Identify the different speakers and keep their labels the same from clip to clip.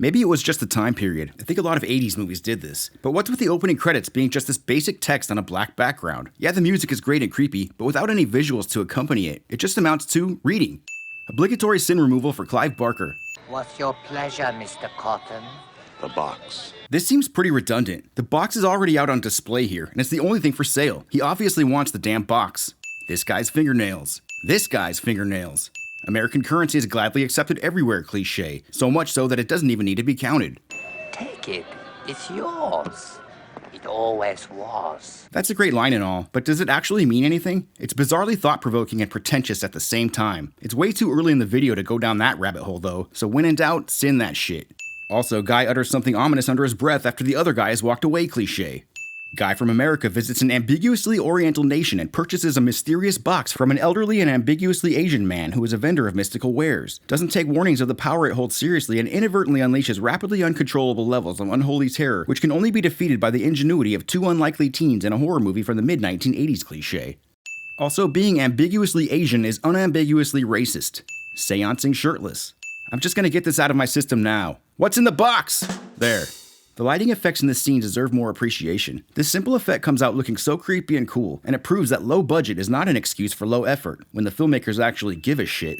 Speaker 1: Maybe it was just the time period. I think a lot of 80s movies did this. But what's with the opening credits being just this basic text on a black background? Yeah, the music is great and creepy, but without any visuals to accompany it, it just amounts to reading. Obligatory sin removal for Clive Barker.
Speaker 2: What's your pleasure, Mr. Cotton?
Speaker 3: The box.
Speaker 1: This seems pretty redundant. The box is already out on display here, and it's the only thing for sale. He obviously wants the damn box. This guy's fingernails. This guy's fingernails. American currency is gladly accepted everywhere cliche, so much so that it doesn't even need to be counted.
Speaker 2: Take it. It's yours. It always was.
Speaker 1: That's a great line and all, but does it actually mean anything? It's bizarrely thought-provoking and pretentious at the same time. It's way too early in the video to go down that rabbit hole though, so when in doubt, sin that shit. Also, guy utters something ominous under his breath after the other guy has walked away cliche. Guy from America visits an ambiguously Oriental nation and purchases a mysterious box from an elderly and ambiguously Asian man who is a vendor of mystical wares. Doesn't take warnings of the power it holds seriously and inadvertently unleashes rapidly uncontrollable levels of unholy terror, which can only be defeated by the ingenuity of two unlikely teens in a horror movie from the mid-1980s cliche. Also, being ambiguously Asian is unambiguously racist. Seancing shirtless. I'm just gonna get this out of my system now. What's in the box? There. The lighting effects in this scene deserve more appreciation. This simple effect comes out looking so creepy and cool, and it proves that low budget is not an excuse for low effort, when the filmmakers actually give a shit.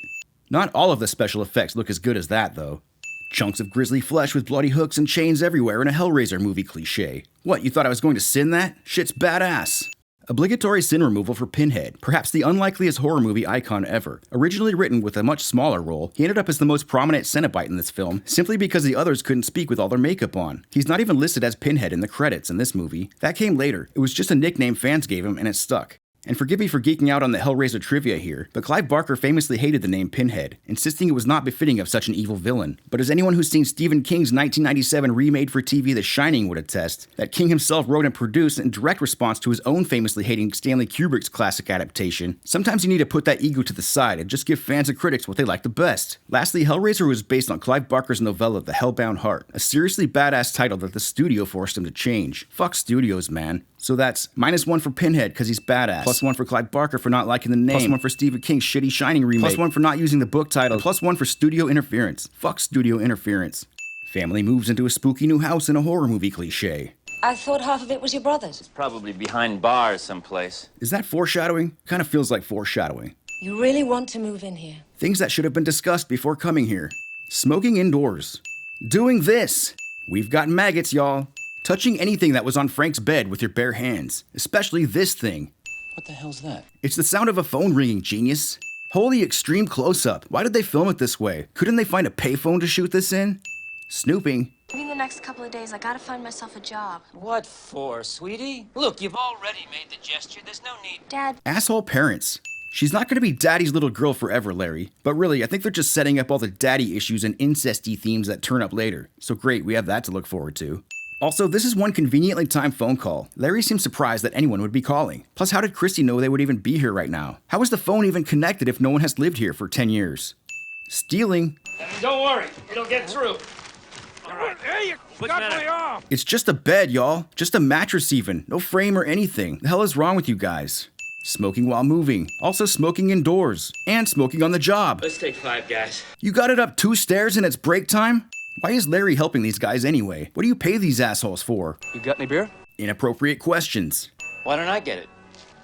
Speaker 1: Not all of the special effects look as good as that, though. Chunks of grisly flesh with bloody hooks and chains everywhere in a Hellraiser movie cliche. What, you thought I was going to sin that? Shit's badass. Obligatory sin removal for Pinhead, perhaps the unlikeliest horror movie icon ever. Originally written with a much smaller role, he ended up as the most prominent Cenobite in this film, simply because the others couldn't speak with all their makeup on. He's not even listed as Pinhead in the credits in this movie. That came later. It was just a nickname fans gave him, and it stuck. And forgive me for geeking out on the Hellraiser trivia here, but Clive Barker famously hated the name Pinhead, insisting it was not befitting of such an evil villain. But as anyone who's seen Stephen King's 1997 remade for TV The Shining would attest, that King himself wrote and produced in direct response to his own famously hating Stanley Kubrick's classic adaptation. Sometimes you need to put that ego to the side and just give fans and critics what they like the best. Lastly, Hellraiser was based on Clive Barker's novella The Hellbound Heart, a seriously badass title that the studio forced him to change. Fuck studios, man. So that's -1 for Pinhead because he's badass, +1 for Clive Barker for not liking the name, +1 for Stephen King's shitty Shining remake, +1 for not using the book title, and +1 for studio interference. Fuck studio interference. Family moves into a spooky new house in a horror movie cliche.
Speaker 4: I thought half of it was your brother's.
Speaker 5: It's probably behind bars someplace.
Speaker 1: Is that foreshadowing? Kind of feels like foreshadowing.
Speaker 4: You really want to move in here?
Speaker 1: Things that should have been discussed before coming here. Smoking indoors. Doing this. We've got maggots, y'all. Touching anything that was on Frank's bed with your bare hands. Especially this thing.
Speaker 5: What the hell's that?
Speaker 1: It's the sound of a phone ringing, genius. Holy extreme close-up. Why did they film it this way? Couldn't they find a payphone to shoot this in? Snooping.
Speaker 6: Maybe in the next couple of days, I gotta find myself a job.
Speaker 5: What for, sweetie? Look, you've already made the gesture. There's no need.
Speaker 6: Dad.
Speaker 1: Asshole parents. She's not gonna be daddy's little girl forever, Larry. But really, I think they're just setting up all the daddy issues and incesty themes that turn up later. So great, we have that to look forward to. Also, this is one conveniently timed phone call. Larry seems surprised that anyone would be calling. Plus, how did Christy know they would even be here right now? How is the phone even connected if no one has lived here for 10 years? Stealing.
Speaker 7: Don't worry, it'll get through. All right. Hey, you got me off.
Speaker 1: It's just a bed, y'all. Just a mattress even. No frame or anything. The hell is wrong with you guys? Smoking while moving. Also smoking indoors. And smoking on the job.
Speaker 5: Let's take 5 guys.
Speaker 1: You got it up 2 stairs and it's break time? Why is Larry helping these guys anyway? What do you pay these assholes for?
Speaker 5: You got any beer?
Speaker 1: Inappropriate questions.
Speaker 5: Why don't I get it?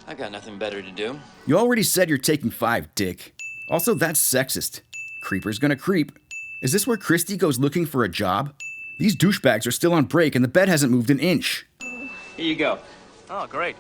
Speaker 5: I got nothing better to do.
Speaker 1: You already said you're taking 5, dick. Also, that's sexist. Creeper's gonna creep. Is this where Christy goes looking for a job? These douchebags are still on break and the bed hasn't moved an inch.
Speaker 5: Here you go. Oh, great.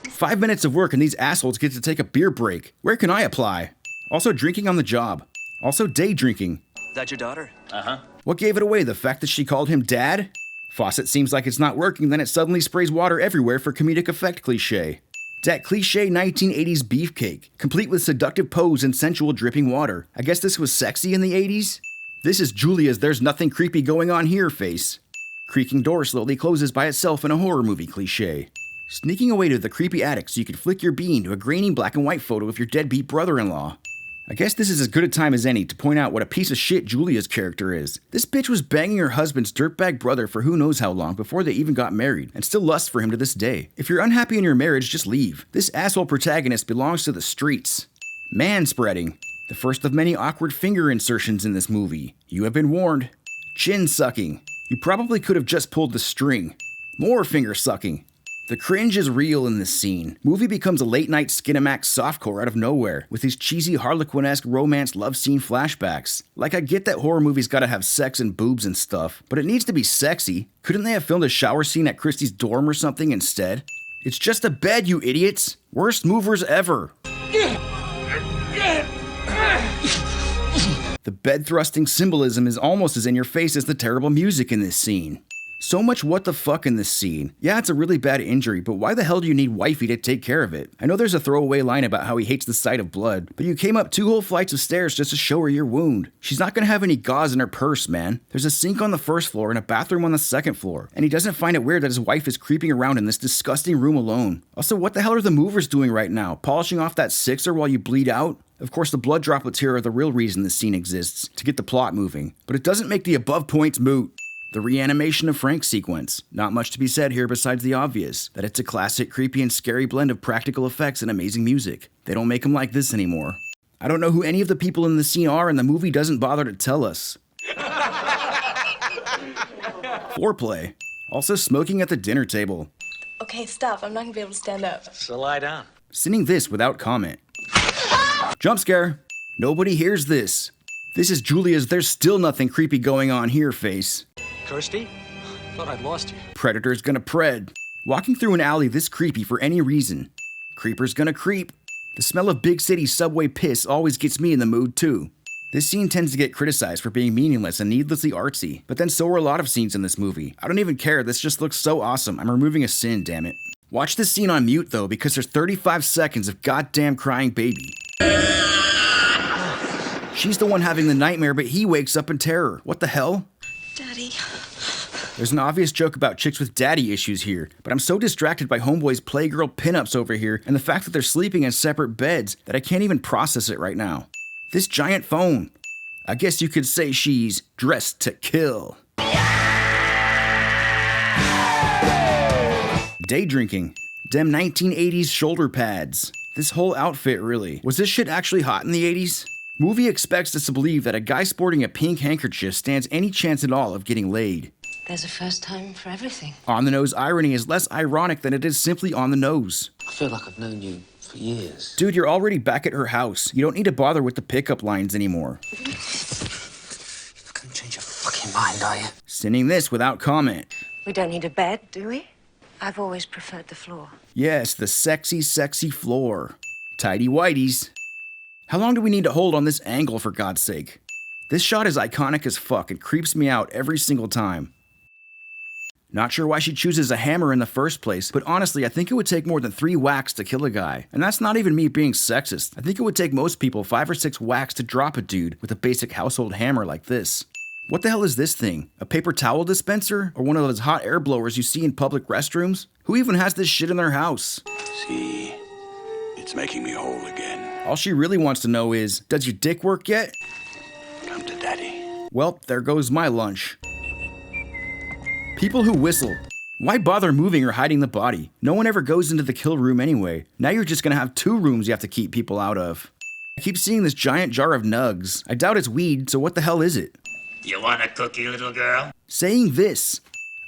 Speaker 1: 5 minutes of work and these assholes get to take a beer break. Where can I apply? Also drinking on the job. Also day drinking.
Speaker 5: Is that your daughter? Uh-huh.
Speaker 1: What gave it away, the fact that she called him dad? Faucet seems like it's not working, then it suddenly sprays water everywhere for comedic effect cliche. That cliche 1980s beefcake, complete with seductive pose and sensual dripping water. I guess this was sexy in the 80s? This is Julia's "there's nothing creepy going on here" face. Creaking door slowly closes by itself in a horror movie cliche. Sneaking away to the creepy attic so you can flick your bean to a grainy black and white photo of your deadbeat brother-in-law. I guess this is as good a time as any to point out what a piece of shit Julia's character is. This bitch was banging her husband's dirtbag brother for who knows how long before they even got married, and still lusts for him to this day. If you're unhappy in your marriage, just leave. This asshole protagonist belongs to the streets. Manspreading. The first of many awkward finger insertions in this movie. You have been warned. Chin sucking. You probably could have just pulled the string. More finger sucking. The cringe is real in this scene. Movie becomes a late-night Skinamax softcore out of nowhere, with these cheesy Harlequin-esque romance love scene flashbacks. Like, I get that horror movies gotta have sex and boobs and stuff, but it needs to be sexy. Couldn't they have filmed a shower scene at Christie's dorm or something instead? It's just a bed, you idiots! Worst movers ever! The bed-thrusting symbolism is almost as in your face as the terrible music in this scene. So much what the fuck in this scene. Yeah, it's a really bad injury, but why the hell do you need wifey to take care of it? I know there's a throwaway line about how he hates the sight of blood, but you came up 2 whole flights of stairs just to show her your wound. She's not gonna have any gauze in her purse, man. There's a sink on the 1st floor and a bathroom on the 2nd floor, and he doesn't find it weird that his wife is creeping around in this disgusting room alone. Also, what the hell are the movers doing right now? Polishing off that 6er while you bleed out? Of course, the blood droplets here are the real reason this scene exists, to get the plot moving, but it doesn't make the above points moot. The reanimation of Frank sequence. Not much to be said here besides the obvious, that it's a classic creepy and scary blend of practical effects and amazing music. They don't make them like this anymore. I don't know who any of the people in the scene are, and the movie doesn't bother to tell us. Foreplay. Also smoking at the dinner table.
Speaker 4: Okay, stop. I'm not gonna be able to stand up.
Speaker 5: So lie down.
Speaker 1: Sinning this without comment. Jump scare. Nobody hears this. This is Julia's "there's still nothing creepy going on here" face.
Speaker 5: Kirsty? Thought I'd lost you.
Speaker 1: Predator's gonna pred. Walking through an alley this creepy for any reason. Creeper's gonna creep. The smell of big city subway piss always gets me in the mood too. This scene tends to get criticized for being meaningless and needlessly artsy, but then so are a lot of scenes in this movie. I don't even care, this just looks so awesome. I'm removing a sin, damn it. Watch this scene on mute though, because there's 35 seconds of goddamn crying baby. She's the one having the nightmare, but he wakes up in terror. What the hell?
Speaker 6: Daddy.
Speaker 1: There's an obvious joke about chicks with daddy issues here, but I'm so distracted by Homeboy's Playgirl pinups over here and the fact that they're sleeping in separate beds that I can't even process it right now. This giant phone. I guess you could say she's dressed to kill. Day drinking. Dem 1980s shoulder pads. This whole outfit really. Was this shit actually hot in the 80s? Movie expects us to believe that a guy sporting a pink handkerchief stands any chance at all of getting laid.
Speaker 4: There's a first time for everything.
Speaker 1: On-the-nose irony is less ironic than it is simply on the nose.
Speaker 5: I feel like I've known you for years.
Speaker 1: Dude, you're already back at her house. You don't need to bother with the pickup lines anymore.
Speaker 5: You're gonna change your fucking mind, are you?
Speaker 1: Sinning this without comment.
Speaker 4: We don't need a bed, do we? I've always preferred the floor.
Speaker 1: Yes, the sexy, sexy floor. Tidy whities. How long do we need to hold on this angle, for God's sake? This shot is iconic as fuck and creeps me out every single time. Not sure why she chooses a hammer in the first place, but honestly, I think it would take more than 3 whacks to kill a guy. And that's not even me being sexist. I think it would take most people 5 or 6 whacks to drop a dude with a basic household hammer like this. What the hell is this thing? A paper towel dispenser? Or one of those hot air blowers you see in public restrooms? Who even has this shit in their house?
Speaker 3: See, it's making me whole again.
Speaker 1: All she really wants to know is, does your dick work yet?
Speaker 3: Come to daddy.
Speaker 1: Well, there goes my lunch. People who whistle. Why bother moving or hiding the body? No one ever goes into the kill room anyway. Now you're just gonna have 2 rooms you have to keep people out of. I keep seeing this giant jar of nugs. I doubt it's weed, so what the hell is it?
Speaker 2: You want a cookie, little girl?
Speaker 1: Saying this.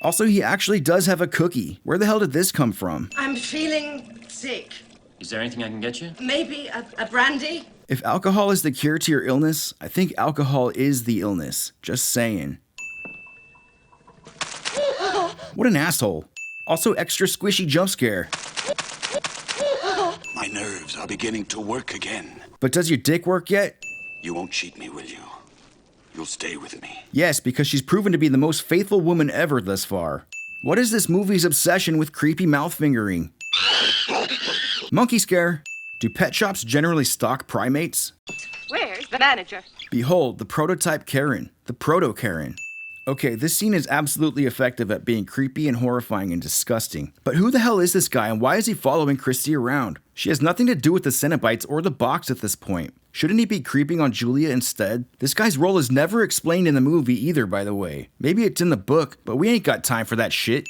Speaker 1: Also, he actually does have a cookie. Where the hell did this come from?
Speaker 8: I'm feeling sick.
Speaker 5: Is there anything I can get you?
Speaker 8: Maybe a brandy?
Speaker 1: If alcohol is the cure to your illness, I think alcohol is the illness. Just saying. What an asshole. Also extra squishy jump scare.
Speaker 3: My nerves are beginning to work again.
Speaker 1: But does your dick work yet?
Speaker 3: You won't cheat me, will you? You'll stay with me.
Speaker 1: Yes, because she's proven to be the most faithful woman ever thus far. What is this movie's obsession with creepy mouth fingering? Monkey scare. Do pet shops generally stock primates?
Speaker 8: Where's the manager?
Speaker 1: Behold, the prototype Karen. The proto-Karen. Okay, this scene is absolutely effective at being creepy and horrifying and disgusting. But who the hell is this guy and why is he following Christy around? She has nothing to do with the Cenobites or the box at this point. Shouldn't he be creeping on Julia instead? This guy's role is never explained in the movie either, by the way. Maybe it's in the book, but we ain't got time for that shit.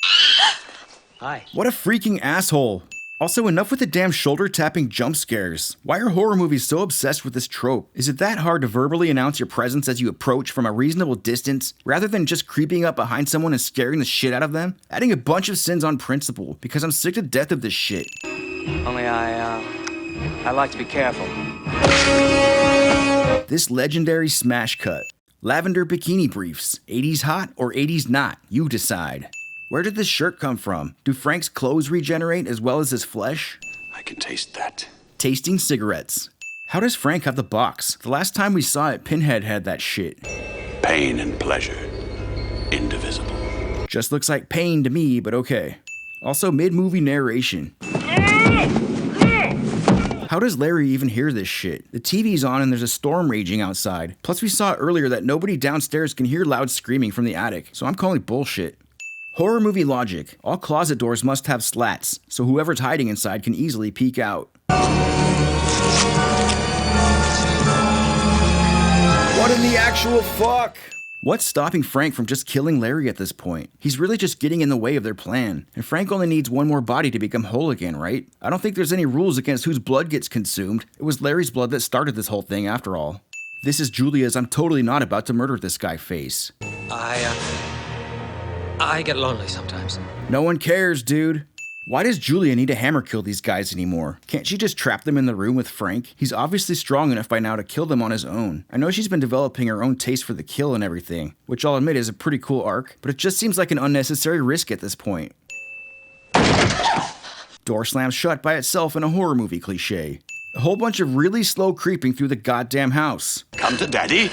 Speaker 5: Hi.
Speaker 1: What a freaking asshole. Also, enough with the damn shoulder-tapping jump scares. Why are horror movies so obsessed with this trope? Is it that hard to verbally announce your presence as you approach from a reasonable distance, rather than just creeping up behind someone and scaring the shit out of them? Adding a bunch of sins on principle, because I'm sick to death of this shit.
Speaker 5: Only I like to be careful.
Speaker 1: This legendary smash cut. Lavender bikini briefs. 80s hot or 80s not? You decide. Where did this shirt come from? Do Frank's clothes regenerate as well as his flesh?
Speaker 3: I can taste that.
Speaker 1: Tasting cigarettes. How does Frank have the box? The last time we saw it, Pinhead had that shit.
Speaker 3: Pain and pleasure. Indivisible.
Speaker 1: Just looks like pain to me, but okay. Also, mid-movie narration. How does Larry even hear this shit? The TV's on and there's a storm raging outside. Plus we saw earlier that nobody downstairs can hear loud screaming from the attic, so I'm calling bullshit. Horror movie logic. All closet doors must have slats, so whoever's hiding inside can easily peek out. What in the actual fuck? What's stopping Frank from just killing Larry at this point? He's really just getting in the way of their plan. And Frank only needs one more body to become whole again, right? I don't think there's any rules against whose blood gets consumed. It was Larry's blood that started this whole thing after all. This is Julia's "I'm totally not about to murder this guy" face.
Speaker 5: I get lonely sometimes.
Speaker 1: No one cares, dude. Why does Julia need to hammer kill these guys anymore? Can't she just trap them in the room with Frank? He's obviously strong enough by now to kill them on his own. I know she's been developing her own taste for the kill and everything, which I'll admit is a pretty cool arc, but it just seems like an unnecessary risk at this point. Door slams shut by itself in a horror movie cliche. A whole bunch of really slow creeping through the goddamn house.
Speaker 3: Come to daddy.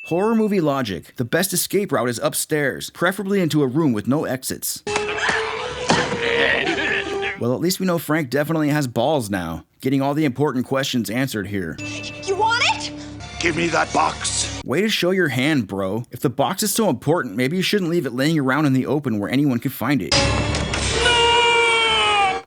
Speaker 1: Horror movie logic. The best escape route is upstairs, preferably into a room with no exits. Well, at least we know Frank definitely has balls now, getting all the important questions answered here.
Speaker 8: You want it?
Speaker 3: Give me that box.
Speaker 1: Way to show your hand, bro. If the box is so important, maybe you shouldn't leave it laying around in the open where anyone could find it.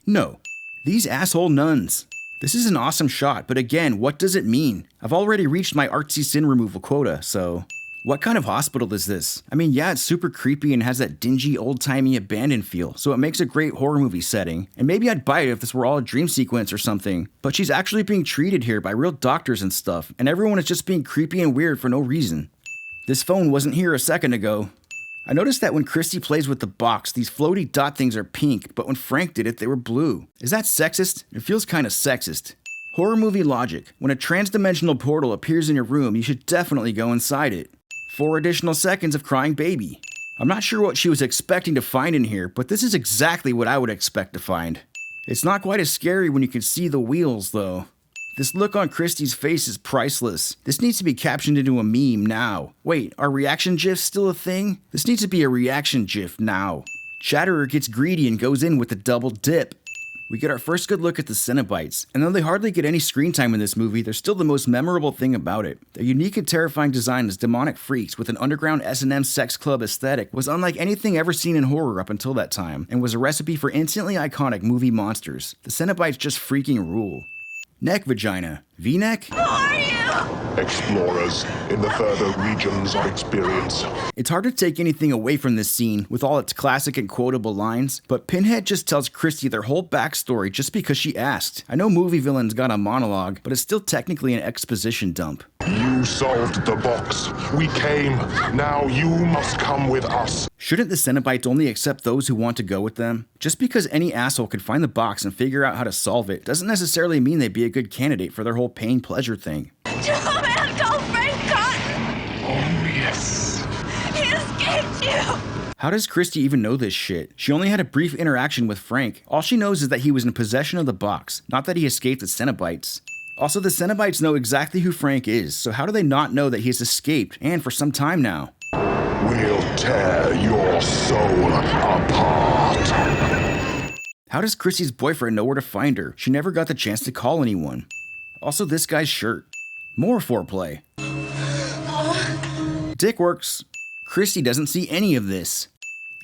Speaker 1: No. These asshole nuns. This is an awesome shot, but again, what does it mean? I've already reached my artsy sin removal quota, so... What kind of hospital is this? I mean, yeah, it's super creepy and has that dingy, old-timey abandoned feel, so it makes a great horror movie setting. And maybe I'd buy it if this were all a dream sequence or something. But she's actually being treated here by real doctors and stuff, and everyone is just being creepy and weird for no reason. This phone wasn't here a second ago. I noticed that when Christy plays with the box, these floaty dot things are pink, but when Frank did it, they were blue. Is that sexist? It feels kind of sexist. Horror movie logic. When a trans-dimensional portal appears in your room, you should definitely go inside it. 4 additional seconds of crying baby. I'm not sure what she was expecting to find in here, but this is exactly what I would expect to find. It's not quite as scary when you can see the wheels, though. This look on Christy's face is priceless. This needs to be captioned into a meme now. Wait, are reaction GIFs still a thing? This needs to be a reaction GIF now. Chatterer gets greedy and goes in with a double dip. We get our first good look at the Cenobites, and though they hardly get any screen time in this movie, they're still the most memorable thing about it. Their unique and terrifying design as demonic freaks with an underground S&M sex club aesthetic was unlike anything ever seen in horror up until that time, and was a recipe for instantly iconic movie monsters. The Cenobites just freaking rule. Neck vagina. V-neck?
Speaker 8: Who are you?
Speaker 9: Explorers in the further regions of experience.
Speaker 1: It's hard to take anything away from this scene with all its classic and quotable lines, but Pinhead just tells Christy their whole backstory just because she asked. I know movie villains got a monologue, but it's still technically an exposition dump.
Speaker 9: You solved the box. We came. Now you must come with us.
Speaker 1: Shouldn't the Cenobites only accept those who want to go with them? Just because any asshole could find the box and figure out how to solve it doesn't necessarily mean they'd be a good candidate for their whole pain-pleasure thing.
Speaker 8: Don't break cotton!
Speaker 9: Oh, yes.
Speaker 8: He escaped you!
Speaker 1: How does Christy even know this shit? She only had a brief interaction with Frank. All she knows is that he was in possession of the box, not that he escaped the Cenobites. Also, the Cenobites know exactly who Frank is, so how do they not know that he has escaped, and for some time now?
Speaker 9: We'll tear your soul apart.
Speaker 1: How does Chrissy's boyfriend know where to find her? She never got the chance to call anyone. Also, this guy's shirt. More foreplay. Dick works. Christy doesn't see any of this.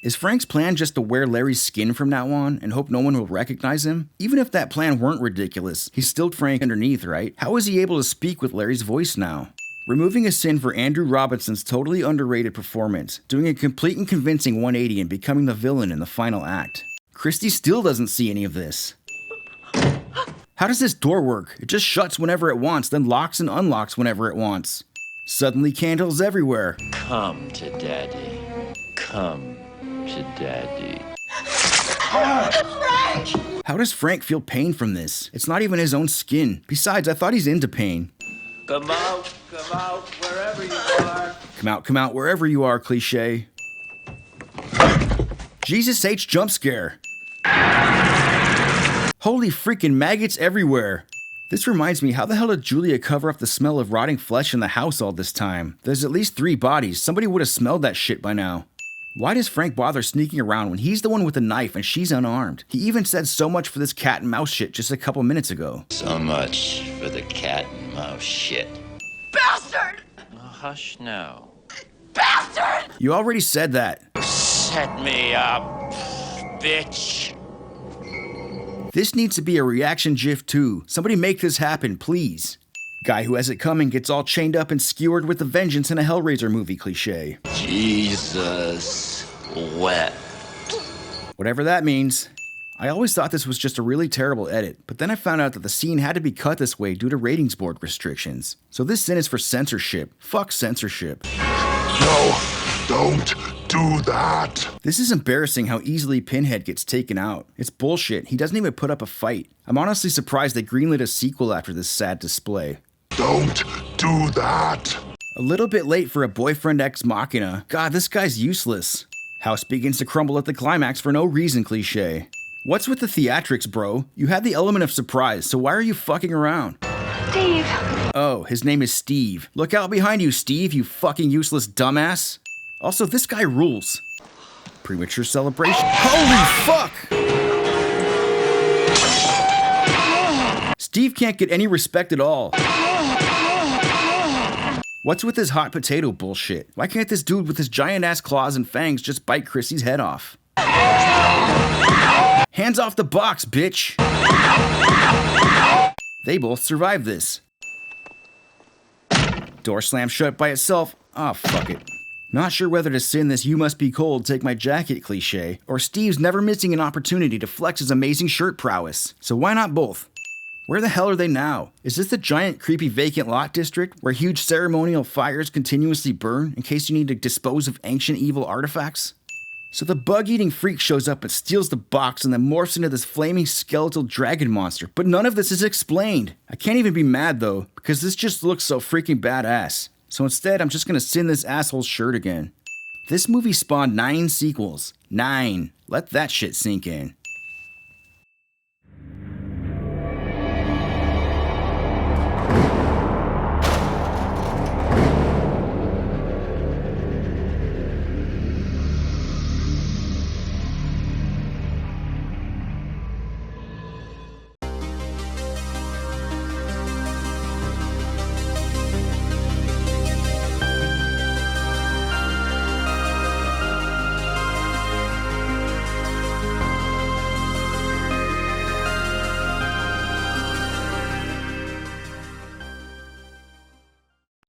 Speaker 1: Is Frank's plan just to wear Larry's skin from now on and hope no one will recognize him? Even if that plan weren't ridiculous, he's still Frank underneath, right? How is he able to speak with Larry's voice now? Removing a sin for Andrew Robinson's totally underrated performance, doing a complete and convincing 180 and becoming the villain in the final act. Christy still doesn't see any of this. How does this door work? It just shuts whenever it wants, then locks and unlocks whenever it wants. Suddenly candles everywhere.
Speaker 10: Come to Daddy. Come to Daddy.
Speaker 8: Frank!
Speaker 1: How does Frank feel pain from this? It's not even his own skin. Besides, I thought he's into pain.
Speaker 7: Come out, wherever you are.
Speaker 1: Come out, wherever you are, cliche. Jesus H jump scare. Holy freaking maggots everywhere. This reminds me, how the hell did Julia cover up the smell of rotting flesh in the house all this time? There's at least 3 bodies. Somebody would have smelled that shit by now. Why does Frank bother sneaking around when he's the one with the knife and she's unarmed? He even said so much for this cat and mouse shit just a couple minutes ago.
Speaker 10: So much for the cat and mouse shit.
Speaker 8: Bastard!
Speaker 10: Hush now.
Speaker 8: Bastard!
Speaker 1: You already said that.
Speaker 10: Set me up, bitch.
Speaker 1: This needs to be a reaction gif too. Somebody make this happen, please. Guy who has it coming gets all chained up and skewered with a vengeance in a Hellraiser movie cliche.
Speaker 10: Jesus wept.
Speaker 1: Whatever that means. I always thought this was just a really terrible edit, but then I found out that the scene had to be cut this way due to ratings board restrictions. So this sin is for censorship. Fuck censorship.
Speaker 9: No, don't do that.
Speaker 1: This is embarrassing how easily Pinhead gets taken out. It's bullshit. He doesn't even put up a fight. I'm honestly surprised they greenlit a sequel after this sad display.
Speaker 9: Don't do that.
Speaker 1: A little bit late for a boyfriend ex machina. God, this guy's useless. House begins to crumble at the climax for no reason cliche. What's with the theatrics, bro? You had the element of surprise, so why are you fucking around?
Speaker 4: Steve.
Speaker 1: Oh, his name is Steve. Look out behind you, Steve, you fucking useless dumbass. Also, this guy rules. Premature celebration. Holy fuck! Steve can't get any respect at all. What's with this hot potato bullshit? Why can't this dude with his giant ass claws and fangs just bite Chrissy's head off? Hands off the box, bitch! They both survived this. Door slammed shut by itself. Ah, fuck it. Not sure whether to sin this "you must be cold, take my jacket" cliche, or Steve's never missing an opportunity to flex his amazing shirt prowess. So why not both? Where the hell are they now? Is this the giant creepy vacant lot district where huge ceremonial fires continuously burn in case you need to dispose of ancient evil artifacts? So the bug-eating freak shows up and steals the box and then morphs into this flaming skeletal dragon monster, but none of this is explained. I can't even be mad though, because this just looks so freaking badass. So instead, I'm just gonna sin this asshole's shirt again. This movie spawned 9 sequels. 9. Let that shit sink in.